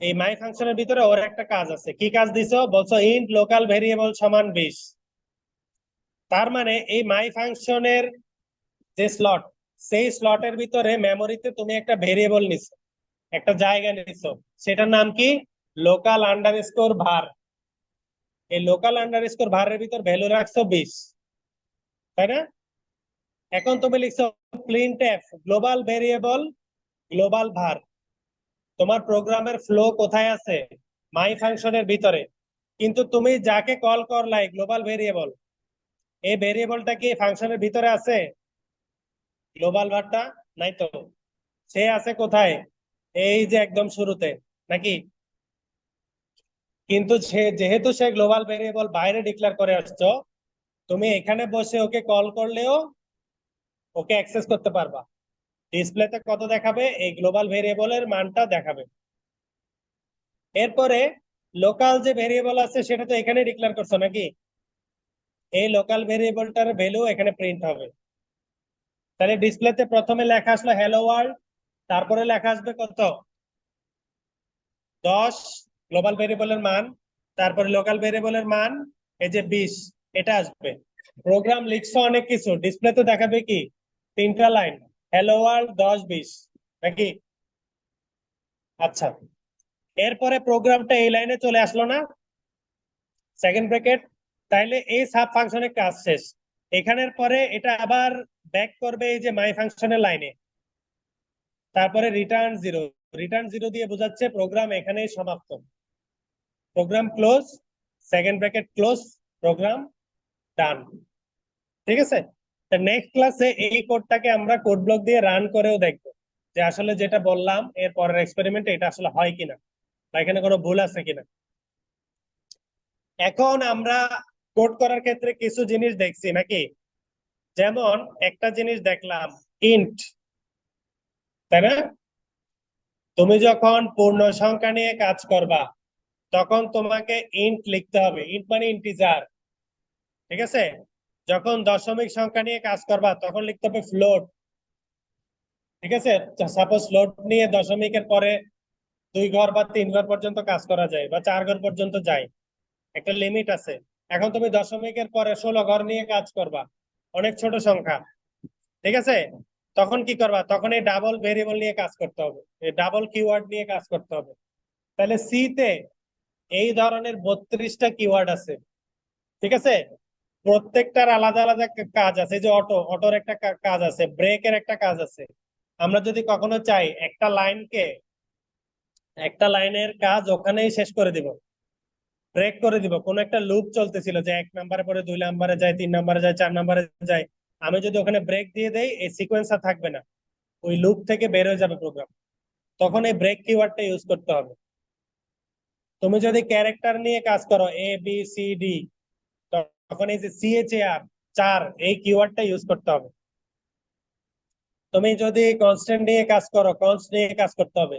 এই মাই ফাংশনের ভিতরে ওর একটা কাজ আছে। কি কাজ দিছো বলছো, ইন্ট লোকাল ভেরিয়েবল সমান 20। তার মানে এই মাই ফাংশনের যে স্লট, সেই স্লটের ভিতরে মেমোরিতে তুমি একটা ভেরিয়েবল নিছো, একটা জায়গা নিছো, সেটার নাম কি লোকাল আন্ডারস্কোর ভার। এই লোকাল আন্ডারস্কোর ভারের ভিতর ভ্যালু রাখছো 20, তাই না? এখন তুমি লিখছো printf global variable global var। তোমার প্রোগ্রামের ফ্লো কোথায় আছে? মাই ফাংশনের ভিতরে। কিন্তু তুমি যাকে কল করলাই গ্লোবাল ভেরিয়েবল, এই ভেরিয়েবলটা কি ফাংশনের ভিতরে আছে? গ্লোবাল ভারটা নাই তো। সে আছে কোথায়? এই যে একদম শুরুতে, নাকি? কিন্তু যেহেতু সে গ্লোবাল ভেরিয়েবল বাইরে ডিক্লেয়ার করে আসছো, তুমি এখানে বসে ওকে কল করলেও ওকে অ্যাক্সেস করতে পারবা। ডিসপ্লেতে কত দেখাবে? এই গ্লোবাল ভেরিয়েবলের মানটা দেখাবে। এরপরে লোকাল যে ভেরিয়েবল আছে সেটা তো এখানে ডিক্লেয়ার করছো, নাকি? এই লোকাল ভেরিয়েবলটার ভ্যালু এখানে প্রিন্ট হবে। তাহলে ডিসপ্লেতে প্রথমে লেখা আসলো হ্যালো ওয়ার্ল্ড, তারপরে লেখা আসবে কত? 10 গ্লোবাল ভেরিয়েবলের মান, তারপরে লোকাল ভেরিয়েবলের মান এই যে 20, এটা আসবে। প্রোগ্রাম লিখছো অনেক কিছু, ডিসপ্লেতে দেখাবে কি? 3টা লাইন, হ্যালো ওয়ার্ল্ড 10 20, নাকি? আচ্ছা, এরপরে প্রোগ্রামটা এই লাইনে চলে আসলো না, সেকেন্ড ব্র্যাকেট। তাইলে এই সাব ফাংশনের কাজ শেষ। এখানের পরে এটা আবার ব্যাক করবে এই যে মাই ফাংশনের লাইনে, তারপরে রিটার্ন জিরো। রিটার্ন জিরো দিয়ে বোঝাচ্ছে প্রোগ্রাম এখানেই সমাপ্ত। Program close, second bracket close, program done. ঠিক আছে? নেক্সট ক্লাসে এই কোডটাকে আমরা কোড ব্লক দিয়ে রান করেও দেখবো যে আসলে যেটা বললাম এর পরের এক্সপেরিমেন্টে এটা আসলে হয় কিনা, বা এখানে কোনো ভুল আছে কিনা। এখন আমরা কোড করার ক্ষেত্রে কিছু জিনিস দেখছি, নাকি? যেমন একটা জিনিস দেখলাম, ইন্ট, তাই না? তুমি যখন পূর্ণ সংখ্যা নিয়ে কাজ করবা তখন তোমাকে ইন্ট লিখতে হবে। ইন্ট মানে ইন্টিজার, ঠিক আছে? যখন দশমিক সংখ্যা নিয়ে কাজ করবা তখন লিখতে হবে ফ্লোট, ঠিক আছে? সাপোজ ফ্লোট নিয়ে দশমিকের পরে 2 ঘর বা 3 ঘর পর্যন্ত কাজ করা যায়, বা 4 ঘর পর্যন্ত যায়, একটা লিমিট আছে। এখন তুমি দশমিকের পরে 16 ঘর নিয়ে কাজ করবা, অনেক ছোট সংখ্যা, ঠিক আছে? তখন কি করবা? তখন এই ডাবল ভেরিয়েবল নিয়ে কাজ করতে হবে, এই ডাবল কিওয়ার্ড নিয়ে কাজ করতে হবে। তাহলে সি তে এই ধরনের 32টা কিওয়ার্ড আছে, ঠিক আছে? প্রত্যেকটার আলাদা আলাদা কাজ আছে। যে অটোর একটা কাজ আছে, ব্রেকের একটা কাজ আছে। আমরা যদি কখনো চাই একটা লাইনের কাজ ওখানেই শেষ করে দিব, ব্রেক করে দিব। কোন একটা লুপ চলতেছিল যে 1 নাম্বারে পরে 2 নাম্বারে যায়, 3 নাম্বারে যায়, 4 নাম্বারে যায়, আমি যদি ওখানে ব্রেক দিয়ে দেই এই সিকোয়েন্স আর থাকবে না, ওই লুপ থেকে বের হয়ে যাবে প্রোগ্রাম। তখন এই ব্রেক কিওয়ার্ডটা ইউজ করতে হবে। তুমি যদি ক্যারেক্টার নিয়ে কাজ করো ABCD, তখন এই যে CHAR, 4, এই কিওয়ার্ডটা ইউজ করতে হবে। তুমি যদি কনস্ট্যান্ট নিয়ে কাজ করো, কনস্ট নিয়ে কাজ করতে হবে।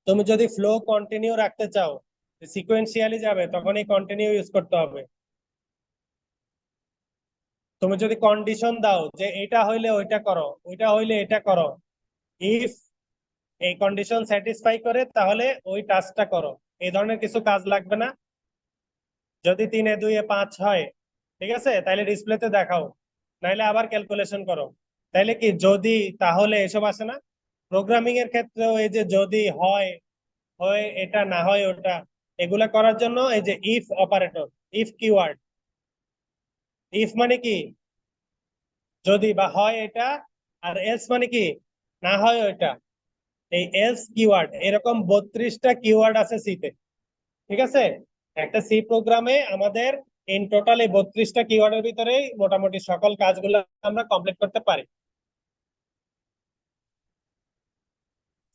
তুমি যদি ফ্লো কন্টিনিউ রাখতে চাও, সিকোয়েন্সিয়ালি যাবে, তখন এই কন্টিনিউ ইউজ করতে হবে। তুমি যদি কন্ডিশন দাও যে এটা হইলে ওইটা করো, ওইটা হইলে এটা করো, ইফ এই কন্ডিশন স্যাটিসফাই করে তাহলে ওই টাস্কটা করো, এই ধরনের কিছু কাজ লাগবে না। যদি 3 2 5 হয়, ঠিক আছে, তাহলে ডিসপ্লেতে দেখাও, নাইলে আবার ক্যালকুলেশন করো। তাইলে কি যদি তাহলে এসব আসে না? প্রোগ্রামিং এর ক্ষেত্রেও এই যে যদি হয়, হয় এটা, না হয় ওটা, এগুলা করার জন্য এই যে if operator, if keyword. If মানে কি? যদি বা হয় এটা, আর এলস মানে কি? না হয় ওইটা। এই এলস কিওয়ার্ড, এরকম 32টা কিওয়ার্ড আছে সিতে, ঠিক আছে? একটা সি প্রোগ্রামে আমাদের ইন টোটাল এই 32টা কিওয়ার্ডের ভিতরেই মোটামুটি সকল কাজগুলো আমরা কমপ্লিট করতে পারি।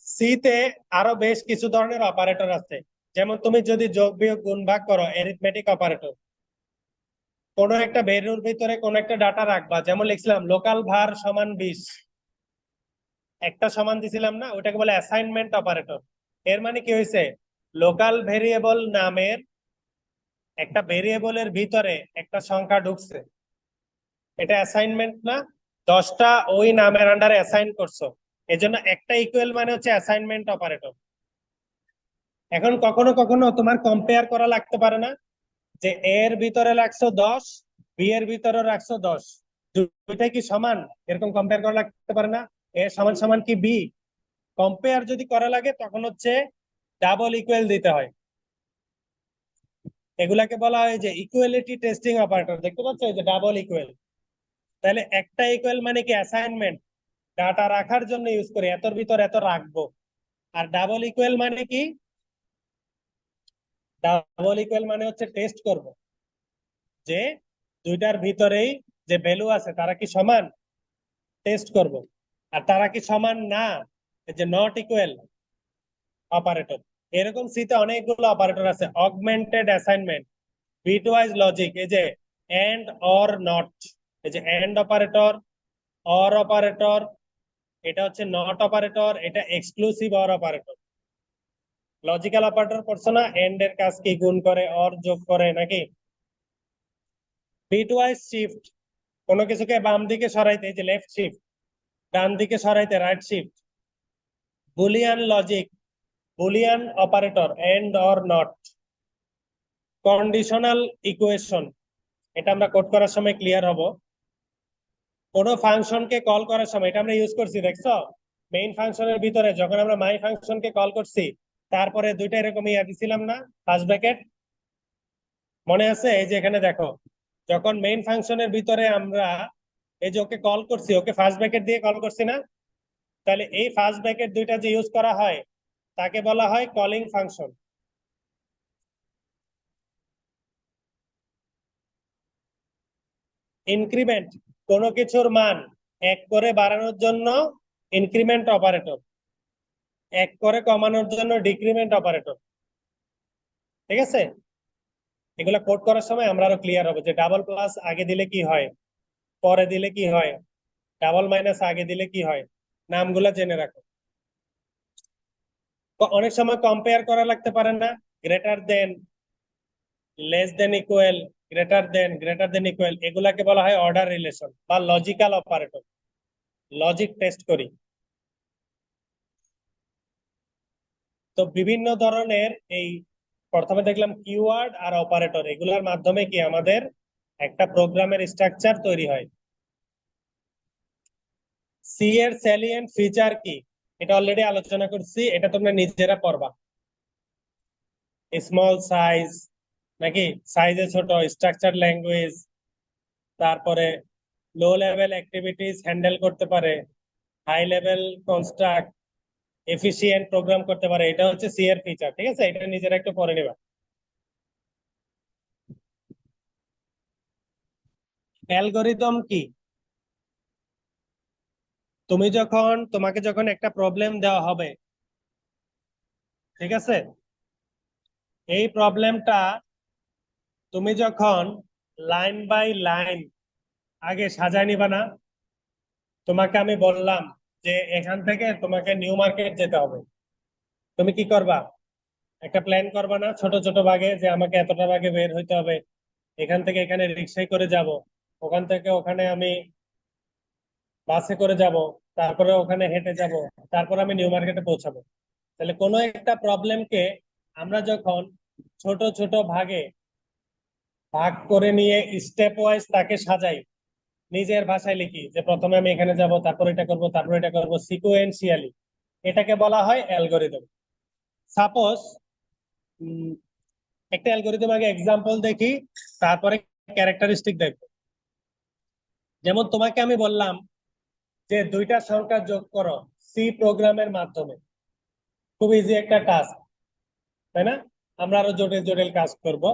সি তে আরো বেশ কিছু ধরনের অপারেটর আছে। যেমন তুমি যদি যোগ বিয়োগ গুণ ভাগ করো, এরিথমেটিক অপারেটর। কোনো একটা ভ্যালুর ভিতরে কোনো একটা ডাটা রাখবা, যেমন লিখছিলাম লোকাল var সমান 20, একটা সমান দিছিলাম না, ওটাকে বলে অ্যাসাইনমেন্ট অপারেটর। এর মানে কি হয়েছে? লোকাল ভেরিয়েবল নামের একটা ভেরিয়েবলের ভিতরে একটা সংখ্যা ঢুকছে, এটা অ্যাসাইনমেন্ট না? 10টা ওই নামের আন্ডারে অ্যাসাইন করছো, এজন্য একটা ইকুয়াল মানে হচ্ছে অ্যাসাইনমেন্ট অপারেটর। এখন কখনো কখনো তোমার কম্পেয়ার করা লাগতে পারে না, যে এর ভিতরে রাখছো 10, বি এর ভিতরে রাখছো 10, দুইটাই কি সমান, এরকম কম্পেয়ার করা লাগতে পারে না? এ সমান সমান কি বি? কম্পেয়ার যদি করা লাগে তখন হচ্ছে ডাবল ইকুয়াল দিতে হয়। এগুলাকে বলা হয় যে ইকুয়ালিটি টেস্টিং অপারেটর। দেখতে পাচ্ছ এই যে ডাবল ইকুয়াল, তাহলে একটা ইকুয়াল মানে কি অ্যাসাইনমেন্ট, ডাটা রাখার জন্য ইউজ করি, এতর ভিতর এত রাখবো। আর ডাবল ইকুয়াল মানে কি? ডাবল ইকুয়াল মানে হচ্ছে টেস্ট করব যে দুইটার ভিতরেই যে ভ্যালু আছে তারা কি সমান, টেস্ট করব। আর তারা কি সমান না, এই যে নট ইকুয়াল অপারেটর। এরকম সিতে অনেকগুলো অপারেটর আছে, অগমেন্টেড অ্যাসাইনমেন্ট, বিটওয়াইজ লজিক, এই যে এন্ড অর নট, এই যে এন্ড অপারেটর, অর অপারেটর, এটা হচ্ছে নট অপারেটর, এটা exclusive or operator. Logical operator পড়ছো না, এন্ড এর কাজ কি গুণ করে, অর যোগ করে নাকি। বিটওয়াইজ শিফট, কোনো কিছুকে বাম দিকে সরাইতে এই যে লেফট শিফট, ডান দিকে সরাইতে right shift. Boolean logic, boolean operator, and or not. Conditional equation, এটা আমরা কোড করার সময় ক্লিয়ার হব। কোন ফাংশনকে কল করার সময়, এটা আমরা ইউজ করছি দেখছো মেইন ফাংশনের ভিতরে, যখন আমরা মাই ফাংশনকে কল করছি তারপরে দুইটা এরকম ইয়া দিছিলাম না, ফার্স্ট ব্র্যাকেট, মনে আছে? এই যে এখানে দেখো, যখন মেইন ফাংশনের ভিতরে আমরা এই যে ওকে কল করছি, ওকে ফার্স্ট ব্র্যাকেট দিয়ে কল করছি না, তাহলে এই ফার্স্ট ব্র্যাকেট দুইটা যে ইউজ করা হয় তাকে বলা হয় কলিং ফাংশন। ইনক্রিমেন্ট, কোন কিছুর মান এক করে বাড়ানোর জন্য ইনক্রিমেন্ট অপারেটর, এক করে কমানোর জন্য ডিক্রিমেন্ট অপারেটর। ঠিক আছে, এগুলা কোড করার সময় আমরা আরো ক্লিয়ার হবে যে ডাবল প্লাস আগে দিলে কি হয়, পরে দিলে কি হয়, ডাবল মাইনাস আগে দিলে কি হয়, নামগুলা জেনে রাখো। অনেক সময় কম্পেয়ার করা লাগতে পারে না, greater than, less than equal, greater than equal, এগুলাকে বলা হয় অর্ডার রিলেশন বা লজিক্যাল অপারেটর। লজিক টেস্ট করি। তো বিভিন্ন ধরনের এই প্রথমে দেখলাম কিওয়ার্ড আর অপারেটর, এগুলোর মাধ্যমে কি আমাদের একটা প্রোগ্রামের স্ট্রাকচার তৈরি হয়। সি এর স্যালিয়েন্ট ফিচার কি, এটা অলরেডি আলোচনা করছি, এটা তোমরা নিজেরা পড়বা। স্মল সাইজ নাকি, সাইজে ছোট, স্ট্রাকচার ল্যাঙ্গুয়েজ, তারপরে লো লেভেল অ্যাক্টিভিটিস হ্যান্ডেল করতে পারে, high level construct, efficient program করতে পারে, এটা হচ্ছে সি এর ফিচার। ঠিক আছে, এটা নিজেরা একটু পড়ে নিবা। অ্যালগরিদম কি? তোমাকে যখন একটা প্রবলেম দেওয়া হবে, ঠিক আছে, এই প্রবলেমটা তুমি যখন লাইন বাই লাইন আগে সাজায় নিবা না, তোমাকে আমি বললাম যে এখান থেকে তোমাকে নিউ মার্কেট যেতে হবে, তুমি কি করবা? একটা প্ল্যান করবা না ছোট ছোট ভাগে, যে আমাকে এতটা ভাগে বের হইতে হবে, এখান থেকে এখানে রিক্সায় করে যাব, ওখান থেকে ওখানে আমি বাসে করে যাব, তারপরে ওখানে হেঁটে যাব, তারপর আমি নিউ মার্কেটে পৌঁছাবো। তাহলে কোনো একটা প্রবলেমকে আমরা যখন ছোট ছোট ভাগে ভাগ করে নিয়ে স্টেপ ওয়াইজ তাকে সাজাই, নিজের ভাষায় লিখি যে প্রথমে আমি এখানে যাব, তারপর এটা করব, তারপর এটা করব, সিকোয়েন্সিয়ালি, এটাকে বলা হয় অ্যালগরিদম। সাপোজ একটা অ্যালগরিদম আগে এক্সাম্পল দেখি, তারপরে ক্যারেক্টারিস্টিক দেখবো। যেমন তোমাকে আমি বললাম যে দুইটা সংখ্যা যোগ করো সি প্রোগ্রামের মাধ্যমে, খুব ইজি একটা টাস্ক, তাই না? আমরা আরো জটিল জটিল কাজ করব।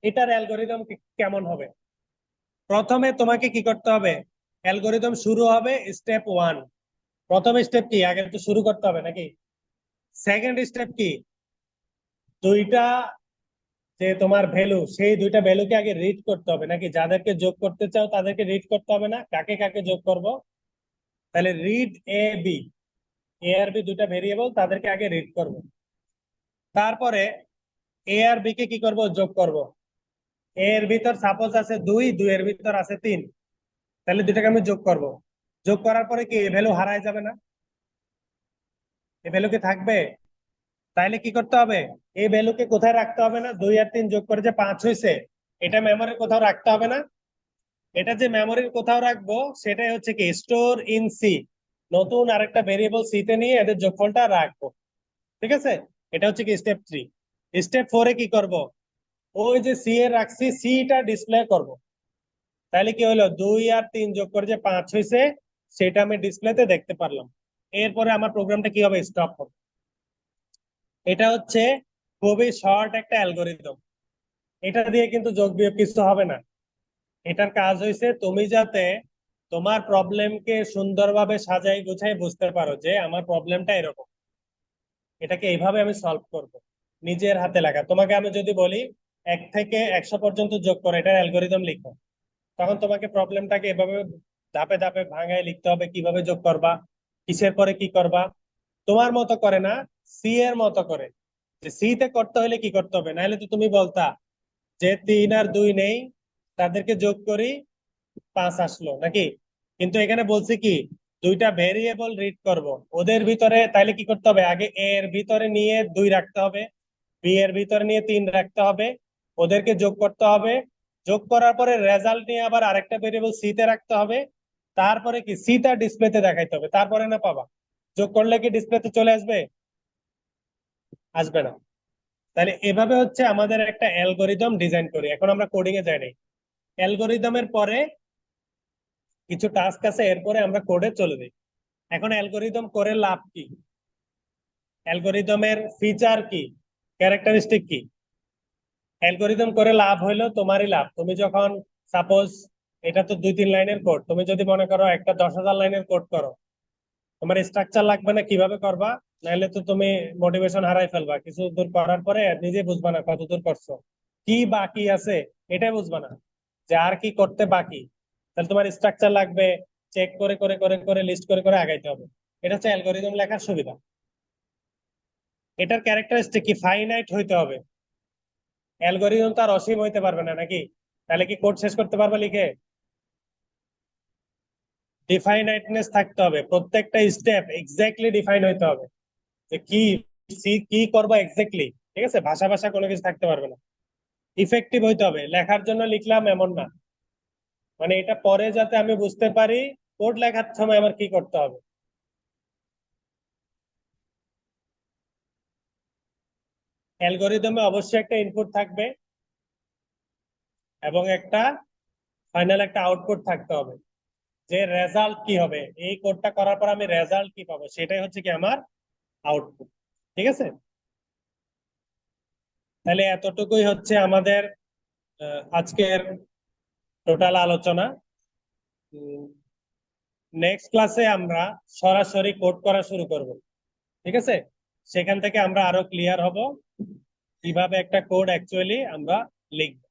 এটার অ্যালগরিদম কেমন হবে? প্রথমে তোমাকে কি করতে হবে, অ্যালগরিদম শুরু হবে স্টেপ ওয়ান। প্রথম স্টেপ কি, আগে তো শুরু করতে হবে নাকি। সেকেন্ড স্টেপ কি, দুইটা যে তোমার ভ্যালু, সেই দুইটা ভ্যালুকে আগে রিড করতে হবে নাকি, যাদেরকে যোগ করতে চাও তাদেরকে রিড করতে হবে না, কাকে কাকে যোগ করব। তাহলে রিড এ বি, এ আর বি দুইটা ভেরিয়েবল, তাদেরকে আগে রিড করব। তারপরে এ আর বি কে কি করব, যোগ করব। এ এর ভিতর সাপোজ আছে দুই, দুই এর ভিতর আছে তিন, তাহলে দুটাকে আমি যোগ করব। যোগ করার পরে কি ভ্যালু হারায় যাবে না, এই ভ্যালু কি থাকবে? তাইলে কি করতে হবে, এই ভ্যালুকে কোথায় রাখতে হবে না, দুই আর তিন যোগ করে যে পাঁচ হয়েছে, এটা মেমোরির কোথাও রাখতে হবে না। এটা যে মেমোরির কোথাও রাখবো সেটাই হচ্ছে কি স্টোর ইন সি, নতুন আরেকটা ভেরিয়েবল সি তে নিয়ে এদের যোগফলটা রাখবো। ঠিক আছে, এটা হচ্ছে কি স্টেপ থ্রি। স্টেপ ফোরে কি করব, ওই যে সি এর রাখছি সিটা ডিসপ্লে করব। তাহলে কি হলো, 2 আর 3 যোগ করে যে 5 হয়েছে, সেটা আমি ডিসপ্লেতে দেখতে পারলাম। এরপরে আমার প্রোগ্রামটা কি হবে, স্টপ হবে। এটা হচ্ছে খুবই শর্ট একটা অ্যালগোরিদম। এটা দিয়ে কিন্তু যোগ বিয়োগ কিছু হবে না। এটার কাজ হয়েছে তুমি যাতে তোমার প্রবলেমকে সুন্দরভাবে সাজাই গুছাই বুঝতে পারো যে আমার প্রবলেমটা এরকম, এটাকে এইভাবে আমি সলভ করব। নিজের হাতে লেখা। তোমাকে আমি যদি বলি 1 থেকে 100 পর্যন্ত যোগ করো, এটার অ্যালগোরিদম লিখো, তখন তোমাকে প্রবলেমটাকে এভাবে ধাপে ধাপে ভাঙায় লিখতে হবে, কিভাবে যোগ করবা, কিসের পরে কি করবা। তোমার মতো করে না, সি এর মতো করে। যে সি তে করতে হলে কি করতে হবে, নাহলে তো তুমি বলতা যে 3 আর 2 নেই, তাদেরকে যোগ করি, 5 আসলো নাকি। কিন্তু এখানে বলছি কি, দুইটা ভেরিয়েবল রিড করব, ওদের ভিতরে তাইলে কি করতে হবে, আগে এ এর ভিতরে নিয়ে 2 রাখতে হবে, বি এর ভিতরে নিয়ে 3 রাখতে হবে, ওদেরকে যোগ করতে হবে, যোগ করার পরে রেজাল্ট নিয়ে আবার আরেকটা ভেরিয়েবল সি তে রাখতে হবে, তারপরে কি সি টা ডিসপ্লেতে দেখাইতে হবে, তারপরে না পাবা। যোগ করলে কি ডিসপ্লেতে চলে আসবে? আসবে না। তাহলে এভাবে হচ্ছে আমাদের একটা অ্যালগোরিদম ডিজাইন করি। এখন আমরা কোডিং এ যাই নাই। অ্যালগোরিদমের পরে কিছু টাস্ক আছে, এরপরে আমরা কোডে চলে যাই। এখন অ্যালগোরিদম করে লাভ কি, অ্যালগোরিদমের ফিচার কি, ক্যারেক্টারিস্টিক কি। অ্যালগোরিদম করে লাভ হইলো তোমারই লাভ। তুমি যখন সাপোজ, এটা তো 2-3 লাইনের কোড, তুমি যদি মনে করো একটা 10,000 লাইনের কোড করো, তোমার স্ট্রাকচার লাগবে না কিভাবে করবা, নাহলে তো তুমি মোটিভেশন হারাই ফেলবা। কিছু দূর করার পরে নিজে বুঝবা না কত দূর করছো, কি বাকি আছে এটাই বুঝবা না, যে আর কি করতে বাকি। তাহলে তোমার স্ট্রাকচার লাগবে, চেক করে করে করে করে লিস্ট করে করে আগাইতে হবে। এটা হচ্ছে অ্যালগোরিদম লেখার সুবিধা। এটার ক্যারেক্টারিস্টিক কি, ফাইনাইট হইতে হবে। অ্যালগোরিদম তো আর অসীম হইতে পারবে না নাকি, তাহলে কি কোড শেষ করতে পারবে লিখে? ডিফাইনাইটনেস থাকতে হবে, প্রত্যেকটা স্টেপ এক্স্যাক্টলি ডিফাইন হইতে হবে, যে কি কি করবো এক্স্যাক্টলি। ঠিক আছে, ভাষা ভাষা কোনো কিছু থাকতে পারবে না। ইফেক্টিভ হইতে হবে, লেখার জন্য লিখলাম এমন না, মানে এটা পরে যাতে আমি বুঝতে পারি কোড লেখার সময় আমার কি করতে হবে। অ্যালগোরিদমে অবশ্যই একটা ইনপুট থাকবে এবং একটা ফাইনাল একটা আউটপুট থাকতে হবে, যে রেজাল্ট কি হবে, এই কোডটা করার পর আমি রেজাল্ট কি পাবো, সেটাই হচ্ছে কি আমার আউটপুট। ঠিক আছে, তাহলে এতটুকুই হচ্ছে আমাদের আজকের টোটাল আলোচনা। নেক্সট ক্লাসে আমরা সরাসরি কোড করা শুরু করব। ঠিক আছে, সেখান থেকে আমরা আরো ক্লিয়ার হব কিভাবে একটা কোড অ্যাকচুয়ালি আমরা লিখব।